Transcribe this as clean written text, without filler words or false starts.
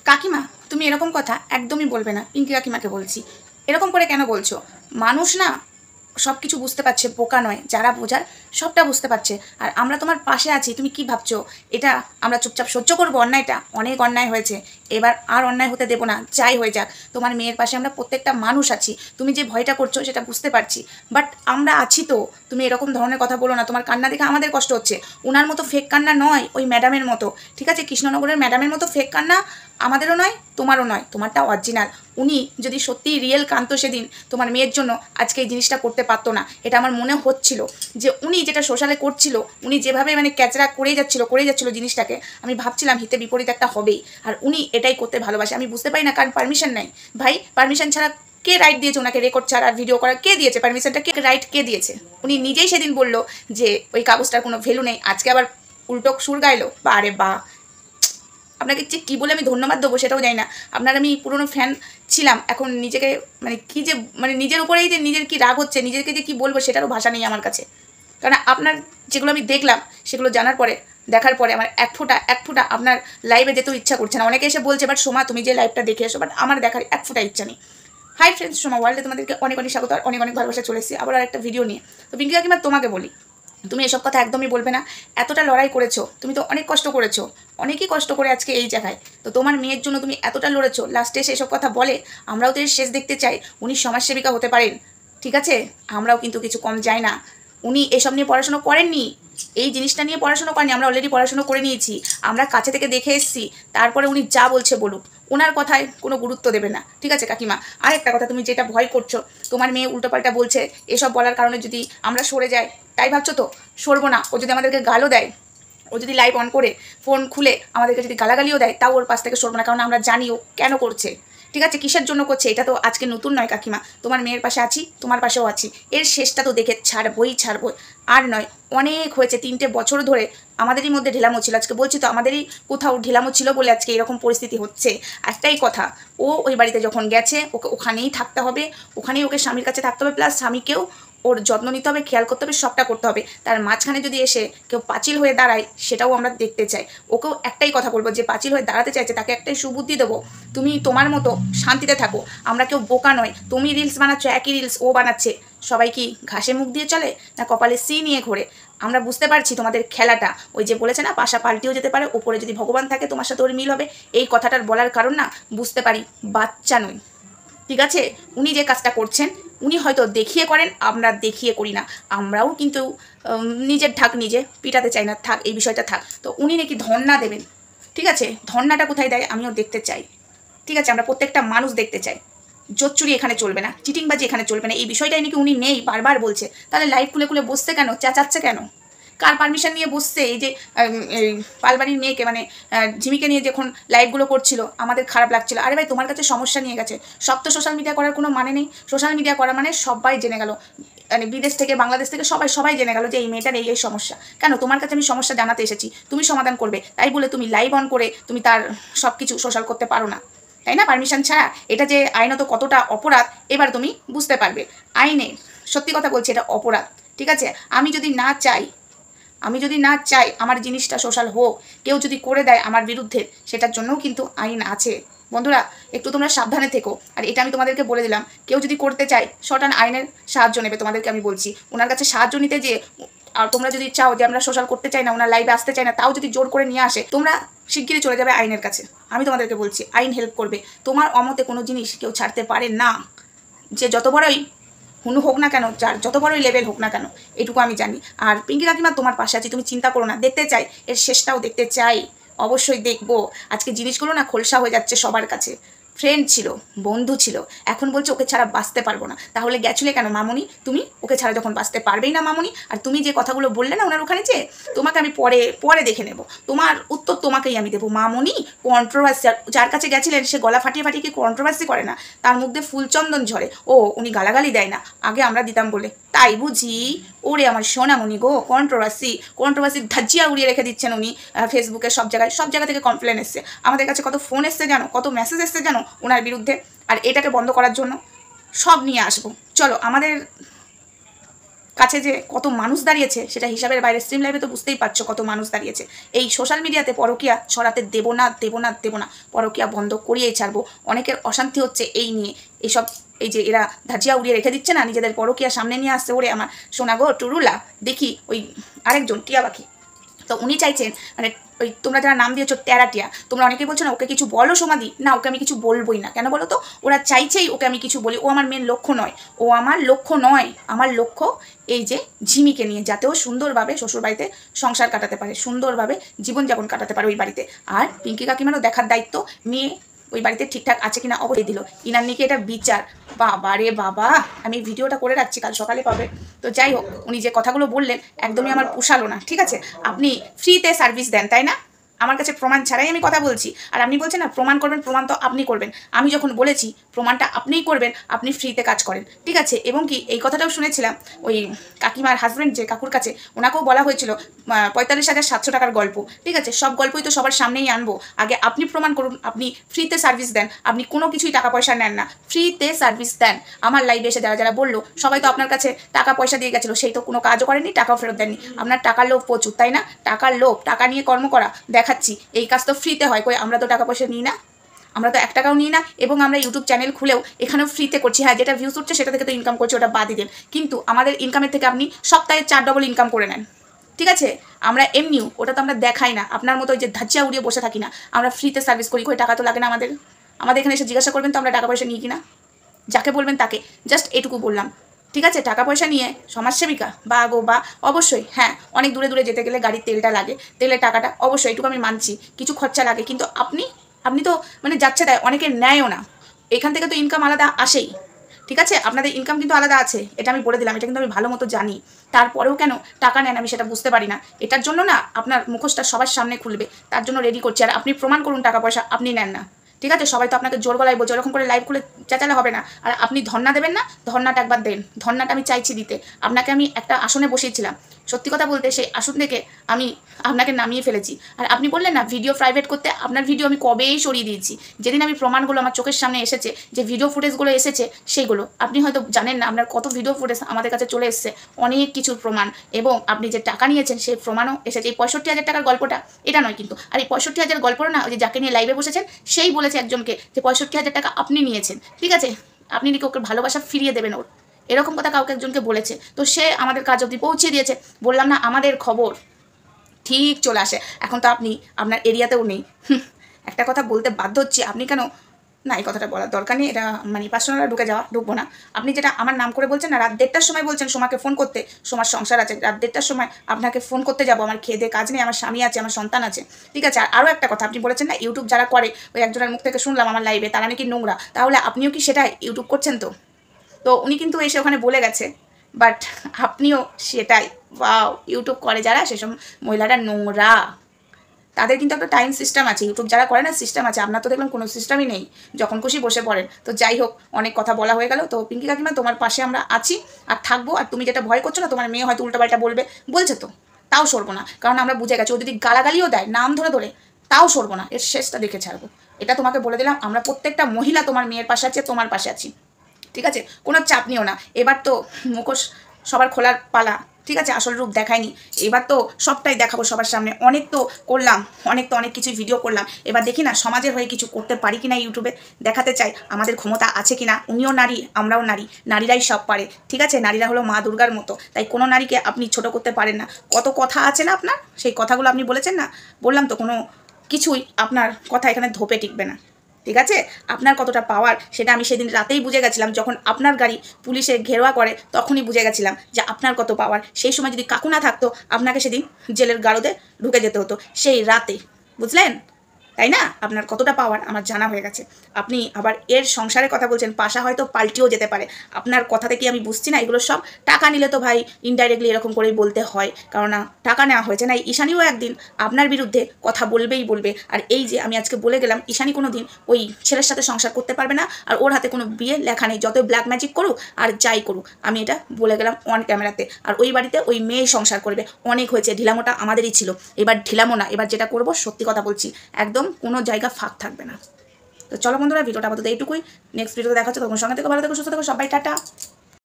কাকিমা তুমি এরকম কথা একদমই বলবে না। পিঙ্কি কাকিমাকে বলছি, এরকম করে কেন বলছো? মানুষ না সব কিছু বুঝতে পারছে, বোকা নয়, যারা বোঝার সবটা বুঝতে পারছে। আর আমরা তোমার পাশে আছি। তুমি কি ভাবছো এটা আমরা চুপচাপ সহ্য করবো? অন্যায়টা অনেক অন্যায় হয়েছে, এবার আর অন্যায় হতে দেবো না। যাই হয়ে যাক, তোমার মেয়ের পাশে আমরা প্রত্যেকটা মানুষ আছি। তুমি যে ভয়টা করছো সেটা বুঝতে পারছি, বাট আমরা আছি তো। তুমি এরকম ধরনের কথা বলো না। তোমার কান্না দেখে আমাদের কষ্ট হচ্ছে। ওনার মতো ফেক কান্না নয়, ওই ম্যাডামের মতো, ঠিক আছে? কৃষ্ণনগরের ম্যাডামের মতো ফেক কান্না আমাদেরও নয়, তোমারও নয়। তোমারটা অরিজিনাল। উনি যদি সত্যিই রিয়েল কান্ত সেদিন তোমার মেয়ের জন্য আজকে এই জিনিসটা করতে পারতো না। এটা আমার মনে হচ্ছিল যে উনি যেটা সোশ্যালে করছিল, উনি যেভাবে মানে ক্যাচরা করেই যাচ্ছিল জিনিসটাকে, আমি ভাবছিলাম হিতে বিপরীত একটা হবেই। আর উনি এটাই করতে ভালোবাসে। আমি বুঝতে পারি না, কারণ পারমিশন নেই ভাই। পারমিশন ছাড়া কে রাইট দিয়েছে ওনাকে রেকর্ড ছাড়া ভিডিও করা? কে দিয়েছে পারমিশনটা? কে রাইট কে দিয়েছে? উনি নিজেই সেদিন বললো যে ওই কাগজটার কোনো ভ্যালু নেই। আজকে আবার উল্টো সুর গাইলো। বা আরে বা, আপনাকে যে কী বলে আমি ধন্যবাদ দেবো সেটাও জানি না। আপনার আমি পুরনো ফ্যান ছিলাম, এখন নিজেকে মানে কী যে মানে নিজের উপরেই যে নিজের কী রাগ হচ্ছে, নিজেকে যে কী বলবো সেটারও ভাষা নেই আমার কাছে। কারণ আপনার যেগুলো আমি দেখলাম সেগুলো দেখার পরে আমার এক ফোঁটা আপনার লাইভে যেতেও ইচ্ছা করছে না। অনেকে এসে বলছে বাট সোমা তুমি যে লাইভটা দেখে এসো, বাট আমার দেখার এক ফোঁটা ইচ্ছা নেই। হাই ফ্রেন্ডস, সোমা ওয়ার্ল্ডে তোমাদেরকে অনেক অনেক স্বাগত আর অনেক অনেক ভালোবাসা চলে এসেছি আবার একটা ভিডিও নিয়ে। তো পিঙ্কি কাকিমা তোমাকে বলি, তুমি এসব কথা একদমই বলবে না। এতটা লড়াই করেছো, তুমি তো অনেক কষ্ট করেছো, অনেকই কষ্ট করে আজকে এই জায়গায়। তো তোমার মেয়ের জন্য তুমি এতটা লড়েছো, লাস্টে এসে এসব কথা বলে। আমরাও তো এর শেষ দেখতে চাই। উনি সমাজসেবিকা হতে পারেন, ঠিক আছে? আমরাও কিন্তু কিছু কম যাই না। উনি এসব নিয়ে পড়াশোনা করেননি, এই জিনিসটা নিয়ে পড়াশোনা করেনি। আমরা অলরেডি পড়াশোনা করে নিয়েছি, আমরা কাছে থেকে দেখে এসেছি। তারপরে উনি যা বলছে বলুক, ওনার কথায় কোনো গুরুত্ব দেবে না, ঠিক আছে কাকিমা? আরেকটা কথা, তুমি যেটা ভয় করছো তোমার মেয়ে উল্টোপাল্টা বলছে, এসব বলার কারণে যদি আমরা সরে যাই, তাই ভাবছো তো? সরবো না। ও যদি আমাদেরকে গালও দেয়, ও যদি লাইভ অন করে ফোন খুলে আমাদেরকে যদি গালাগালিও দেয়, তাও ওর পাশ থেকে সরবো না। কারণ আমরা জানি ও কেন করছে, ঠিক আছে? কিসের জন্য করছে এটা তো আজকে নতুন নয় কাকিমা। তোমার মেয়ের পাশে আছি, তোমার পাশেও আছি। এর শেষটা তো দেখে ছাড়বই। আর নয়, অনেক হয়েছে। 3টে বছর ধরে আমাদেরই মধ্যে ঢিলামো ছিল। আজকে বলছি তো আমাদেরই কোথাও ঢিলামো ছিল বলে আজকে এরকম পরিস্থিতি হচ্ছে। একটাই কথা, ও ওই বাড়িতে যখন গেছে ওকে ওখানেই থাকতে হবে, ওখানেই ওকে স্বামীর কাছে থাকতে হবে, প্লাস স্বামীকেও ওর যত্ন নিতে হবে, খেয়াল করতে হবে, সবটা করতে হবে। তার মাঝখানে যদি এসে কেউ পাঁচিল হয়ে দাঁড়ায়, সেটাও আমরা দেখতে চাই। ওকেও একটাই কথা বলবো, যে পাঁচিল হয়ে দাঁড়াতে চাইছে তাকে একটাই সুবুদ্ধি দেবো, তুমি তোমার মতো শান্তিতে থাকো। আমরা কেউ বোকা নয়। তুমি রিলস বানাচ্ছ, একই রিলস ও বানাচ্ছে। সবাই কি ঘাসে মুখ দিয়ে চলে, না কপালে সি নিয়ে ঘোরে? আমরা বুঝতে পারছি তোমাদের খেলাটা। ওই যে বলেছে না, পাশা পাল্টিও যেতে পারে, ওপরে যদি ভগবান থাকে তোমার সাথে ওর মিল হবে। এই কথাটার বলার কারণ না বুঝতে পারি, বাচ্চা নই, ঠিক আছে? উনি যে কাজটা করছেন উনি হয়তো দেখিয়ে করেন, আমরা দেখিয়ে করি না। আমরাও কিন্তু নিজের ঢাক নিজে পিটাতে চাই না, থাক এই বিষয়টা থাক। তো উনি নাকি ধর্ণা দেবেন, ঠিক আছে? ধর্ণাটা কোথায় দেয় আমিও দেখতে চাই, ঠিক আছে? আমরা প্রত্যেকটা মানুষ দেখতে চাই। জোচ্চুরি এখানে চলবে না, চিটিংবাজি এখানে চলবে না। এই বিষয়টাই নাকি উনি নেই, বারবার বলছে। তাহলে লাইভ খুলে খুলে বসছে কেন, চেঁচাচ্ছে কেন? কার পারমিশন নিয়ে বসছে? এই যে পালবাড়ির মেয়েকে মানে ঝিমিকে নিয়ে যখন লাইভগুলো করছিল আমাদের খারাপ লাগছিল। আরে ভাই, তোমার কাছে সমস্যা নিয়ে গেছে, সব তো সোশ্যাল মিডিয়া করার কোনো মানে নেই। সোশ্যাল মিডিয়া করা মানে সবাই জেনে গেল, মানে বিদেশ থেকে বাংলাদেশ থেকে সবাই জেনে গেল যে এই মেয়েটার এই সমস্যা। কেন? তোমার কাছে আমি সমস্যা জানাতে এসেছি, তুমি সমাধান করবে, তাই বলে তুমি লাইভ অন করে তুমি তার সব কিছু সোশ্যাল করতে পারো না, তাই না? পারমিশন ছাড়া। এটা যে আইনত কতটা অপরাধ এবার তুমি বুঝতে পারবে। আইনে সত্যি কথা বলছি, এটা অপরাধ, ঠিক আছে? আমি যদি না চাই আমার জিনিসটা সোশ্যাল হোক, কেউ যদি করে দেয় আমার বিরুদ্ধে, সেটার জন্যও কিন্তু আইন আছে। বন্ধুরা, একটু তোমরা সাবধানে থেকো। আর এটা আমি তোমাদেরকে বলে দিলাম, কেউ যদি করতে চায় শর্টান আইনের সাহায্য নেবে। তোমাদেরকে আমি বলছি, ওনার কাছে সাহায্য নিতে যে, আর তোমরা যদি চাও যে আমরা সোশ্যাল করতে চাই না, ওনার লাইভে আসতে চাই না, তাও যদি জোর করে নিয়ে আসে, তোমরা শিগগিরই চলে যাবে আইনের কাছে। আমি তোমাদেরকে বলছি, আইন হেল্প করবে। তোমার অমতে কোনো জিনিস কেউ ছাড়তে পারে না, যে যত বড়ই হুনু হোক না কেন, যার যত বড়ই লেভেল হোক না কেন, এটুকু আমি জানি। আর পিঙ্কি কাকিমা তোমার পাশে আছি, তুমি চিন্তা করো না। দেখতে চাই, এর শেষটাও দেখতে চাই, অবশ্যই দেখবো। আজকে জিনিসগুলো না খোলসা হয়ে যাচ্ছে সবার কাছে। ফ্রেন্ড ছিল, বন্ধু ছিল, এখন বলছে ওকে ছাড়া বাঁচতে পারবো না। তাহলে গেছিলে কেন মামুনি? তুমি ওকে ছাড়া যখন বাঁচতে পারবেই না মামুনি, আর তুমি যে কথাগুলো বললে না ওনার ওখানে, যে তোমাকে আমি পরে দেখে নেব, তোমার উত্তর তোমাকেই আমি দেবো মামুনি। কন্ট্রোভার্সি, যার কাছে গেছিলেন সে গলা ফাটিয়ে কি কন্ট্রোভার্সি করে না? তার মুখ দিয়ে ফুলচন্দন ঝরে। ও উনি গালাগালি দেয় না, আগে আমরা দিতাম বলে, তাই বুঝি? ওরে আমার সোনামণি গো, কন্ট্রোভার্সি ধাজিয়া উড়িয়ে রেখে দিচ্ছেন উনি। ফেসবুকে সব জায়গা থেকে কমপ্লেন এসছে, আমাদের কাছে কত ফোন এসছে জানো, কত মেসেজ এসছে জানো ওনার বিরুদ্ধে। আর এটাকে বন্ধ করার জন্য সব নিয়ে আসবো। চলো, আমাদের কাছে যে কত মানুষ দাঁড়িয়েছে সেটা হিসাবের বাইরে স্ট্রিম লাইভে তো বুঝতেই পারছো কত মানুষ দাঁড়িয়েছে। এই সোশ্যাল মিডিয়াতে পরকীয়া ছড়াতে দেবো না, পরকীয়া বন্ধ করিয়েই ছাড়বো। অনেকের অশান্তি হচ্ছে এই নিয়ে, এইসব এই যে এরা ধাজিয়া উড়িয়ে রেখে দিচ্ছে না, নিজেদের পরকীয়া সামনে নিয়ে আসছে। ওরে আমার সোনা গো টুরুলা, দেখি ওই আরেকজন টিয়া পাখি, তো উনি চাইছেন মানে ওই তোমরা যারা নাম দিয়েছো টেরাটিয়া, তোমরা অনেকেই বলছো না ওকে কিছু বলো সমাধি, না ওকে আমি কিছু বলবোই না। কেন বলো তো? ওরা চাইছেই ওকে আমি কিছু বলি। ও আমার মেন লক্ষ্য নয়, ও আমার লক্ষ্য নয়। আমার লক্ষ্য এই যে ঝিমিকে নিয়ে, যাতে ও সুন্দরভাবে শ্বশুরবাড়িতে সংসার কাটাতে পারে, সুন্দরভাবে জীবনযাপন কাটাতে পারে ওই বাড়িতে। আর পিঙ্কি কাকিমারও দেখার দায়িত্ব মেয়ে ওই বাড়িতে ঠিকঠাক আছে কিনা অবশ্যই দিল। ইনান্নিকে এটা বিচার, বাবা রে বাবা, আমি ভিডিওটা করে রাখছি, কাল সকালে পাবে। তো যাই হোক, উনি যে কথাগুলো বললেন একদমই আমার পোষালো না। ঠিক আছে, আপনি ফ্রিতে সার্ভিস দেন তাই না? আমার কাছে প্রমাণ ছাড়াই আমি কথা বলছি, আর আপনি বলছেন না প্রমাণ করবেন, প্রমাণ তো আপনি করবেন। আমি যখন বলেছি প্রমাণটা আপনিই করবেন, আপনি ফ্রিতে কাজ করেন, ঠিক আছে। এবং কি এই কথাটাও শুনেছিলাম ওই কাকিমার হাজব্যান্ড যে কাকুর কাছে, ওনাকেও বলা হয়েছিল 45,700 টাকার গল্প। ঠিক আছে, সব গল্পই তো সবার সামনেই আনবো, আগে আপনি প্রমাণ করুন। আপনি ফ্রিতে সার্ভিস দেন, আপনি কোনো কিছুই টাকা পয়সা নেন না, ফ্রিতে সার্ভিস দেন। আমার লাইভে এসে যারা যারা বললো সবাই তো আপনার কাছে টাকা পয়সা দিয়ে গেছিলো, সেই তো কোনো কাজও করেনি, টাকাও ফেরত দেননি। আপনার টাকার লোভ প্রচুর তাই না? টাকার লোভ, টাকা নিয়ে কর্ম করা, দেখাচ্ছি এই কাজ তো ফ্রিতে হয়। কই আমরা তো টাকা পয়সা নিই না, আমরা তো 1 টাকাও নিই না। এবং আমরা ইউটিউব চ্যানেল খুলেও এখানেও ফ্রিতে করছি। হ্যাঁ, যেটা ভিউজ উঠছে সেটা থেকে তো ইনকাম করছি, ওটা বাদই দেন। কিন্তু আমাদের ইনকামের থেকে আপনি সপ্তাহে 4 ডবল ইনকাম করে নেন, ঠিক আছে। আমরা এমনিও ওটা তো আমরা দেখাই না, আপনার মতো ওই যে ধাচ্চা উড়িয়ে বসে থাকি না। আমরা ফ্রিতে সার্ভিস করি, কই টাকা তো লাগে না আমাদের। আমাদের এখানে এসে জিজ্ঞাসা করবেন তো আমরা টাকা পয়সা নিই কিনা, যাকে বলবেন তাকে। জাস্ট এটুকু বললাম, ঠিক আছে। টাকা পয়সা নিয়ে সমাজসেবিকা বা গো বা অবশ্যই হ্যাঁ, অনেক দূরে দূরে যেতে গেলে গাড়ির তেলটা লাগে, তেলের টাকাটা অবশ্যই এটুকু আমি মানছি, কিছু খরচা লাগে। কিন্তু আপনি তো মানে যাচ্ছে তাই, অনেকের নেয়ও না। এখান থেকে তো ইনকাম আলাদা আসেই, ঠিক আছে। আপনাদের ইনকাম কিন্তু আলাদা আছে, এটা আমি বলে দিলাম, এটা কিন্তু আমি ভালো মতো জানি। তারপরেও কেন টাকা নেন আমি সেটা বুঝতে পারি না। এটার জন্য না আপনার মুখোশটা সবার সামনে খুলবে, তার জন্য রেডি করছি। আর আপনি প্রমাণ করুন টাকা পয়সা আপনি নেন না, ঠিক আছে। সবাই তো আপনাকে জোর গলায় বলছে, ওরকম করে লাইভ খুলে চেঁচালে হবে না। আর আপনি ধর্ণা দেবেন না, ধর্ণাটা একবার দেন। ধর্ণাটা আমি চাইছি দিতে, আপনাকে আমি একটা আসনে বসিয়েছিলাম, সত্যি কথা বলতে সেই আসন থেকে আমি আপনাকে নামিয়ে ফেলেছি। আর আপনি বললেন না ভিডিও প্রাইভেট করতে, আপনার ভিডিও আমি কবেই সরিয়ে দিয়েছি। যেদিন আমি প্রমাণগুলো আমার চোখের সামনে এসেছে, যে ভিডিও ফুটেজগুলো এসেছে সেইগুলো, আপনি হয়তো জানেন না আপনার কত ভিডিও ফুটেজ আমাদের কাছে চলে এসেছে, অনেক কিছুর প্রমাণ। এবং আপনি যে টাকা নিয়েছেন সেই প্রমাণও এসেছে। এই 65,000 টাকার গল্পটা এটা নয় কিন্তু, আর এই 65,000 গল্পটা না ওই যে যাকে নিয়ে লাইভে বসেছেন সেই বলেছে একজনকে যে 65,000 টাকা আপনি নিয়েছেন, ঠিক আছে। আপনি নাকি ওকে ভালোবাসা ফিরিয়ে দেবেন ওর, এরকম কথা কাউকে একজনকে বলেছে। তো সে আমাদের কাজ অবধি পৌঁছে দিয়েছে। বললাম না আমাদের খবর ঠিক চলে আসে। এখন তো আপনি আপনার এরিয়াতেও নেই। একটা কথা বলতে বাধ্য হচ্ছি, আপনি কেন না, এই কথাটা বলার দরকার নেই, এটা মানে পার্সোনাল ঢুকবো না। আপনি যেটা আমার নাম করে বলছেন না, রাত 1:30টার সময় বলছেন সোমাকে ফোন করতে, সোমার সংসার আছে, রাত 1:30টার সময় আপনাকে ফোন করতে যাবো, আমার খেয়ে দিয়ে কাজ নেই, আমার স্বামী আছে, আমার সন্তান আছে, ঠিক আছে। আর আরও একটা কথা, আপনি বলেছেন না ইউটিউব যারা করে, ওই একজনের মুখ থেকে শুনলাম আমার লাইভে, তারা নাকি নোংরা। তাহলে আপনিও কি সেটাই ইউটিউব করছেন? তো উনি কিন্তু এসে ওখানে বলে গেছে, বাট আপনিও সেটাই। ওয়াও, ইউটিউব করে যারা সেসব মহিলারা নোংরা, তাদের কিন্তু একটা টাইম সিস্টেম আছে। ইউটিউব যারা করে না সিস্টেম আছে, আপনার তো দেখলাম কোনো সিস্টেমই নেই, যখন খুশি বসে পড়েন। তো যাই হোক, অনেক কথা বলা হয়ে গেল। তো পিঙ্কি কাকিমা তোমার পাশে আমরা আছি আর থাকবো। আর তুমি যেটা ভয় করছো না তোমার মেয়ে হয়তো উল্টোপাল্টা বলছে তো, তাও সরবো না, কারণ আমরা বুঝে গেছি ও যদি গালাগালিও দেয় নাম ধরে ধরে তাও সরবো না, এর শেষটা দেখে ছাড়বো। এটা তোমাকে বলে দিলাম, আমরা প্রত্যেকটা মহিলা তোমার মেয়ের পাশে আছি, তোমার পাশে আছি, ঠিক আছে। কোনো চাপ নিও না। এবার তো মুখোশ সবার খোলার পালা, ঠিক আছে। আসল রূপ দেখায়নি, এবার তো সবটাই দেখাবো সবার সামনে। অনেক তো করলাম, অনেক কিছুই ভিডিও করলাম, এবার দেখি না সমাজের হয়ে কিছু করতে পারি কিনা, ইউটিউবে দেখাতে চাই আমাদের ক্ষমতা আছে কিনা। উনিও নারী, আমরাও নারী, নারীরাই সব পারে, ঠিক আছে। নারীরা হলো মা দুর্গার মতো, তাই কোনো নারীকে আপনি ছোট করতে পারেন না। কত কথা আছে না আপনার, সেই কথাগুলো আপনি বলেছেন না, বললাম তো কোনো কিছুই আপনার কথা এখানে ধোপে টিকবে না, ঠিক আছে। আপনার কতটা পাওয়ার সেটা আমি সেদিন রাতেই বুঝে গেছিলাম, যখন আপনার গাড়ি পুলিশে ঘেরোয়া করে তখনই বুঝে গেছিলাম যে আপনার কত পাওয়ার। সেই সময় যদি কাকু না থাকতো আপনাকে সেদিন জেলের গাড়োতে ঢুকে যেতে হতো সেই রাতে, বুঝলেন? তাই না? আপনার কতটা পাওয়ার আমার জানা হয়ে গেছে। আপনি আবার এর সংসারের কথা বলছেন, পাশা হয়তো পাল্টিও যেতে পারে। আপনার কথা থেকে আমি বুঝছি না, এগুলো সব টাকা নিলে তো ভাই ইনডাইরেক্টলি এরকম করেই বলতে হয়, কারণ না টাকা নেওয়া হয়েছে না। ঈশানীও একদিন আপনার বিরুদ্ধে কথা বলবে। আর এই যে আমি আজকে বলে গেলাম, ঈশানী কোনো দিন ওই ছেলের সাথে সংসার করতে পারবে না, আর ওর হাতে কোনো বিয়ে লেখা নেই, যতই ব্ল্যাক ম্যাজিক করুক আর যাই করুক, আমি এটা বলে গেলাম অন ক্যামেরাতে। আর ওই বাড়িতে ওই মেয়ে সংসার করবে, অনেক হয়েছে, ঢিলামোটা আমাদেরই ছিল, এবার ঢিলামো না, এবার যেটা করবো সত্যি কথা বলছি, একদম কোনো জায়গা ফাঁক থাকবে না। তো চলো বন্ধুরা, ভিডিওটা আপাতত এইটুকুই। নেক্সট ভিডিওতে দেখা হচ্ছে, তখন সঙ্গে থেকে ভালো থেকো, সুস্থ থেকো সবাই, টাটা।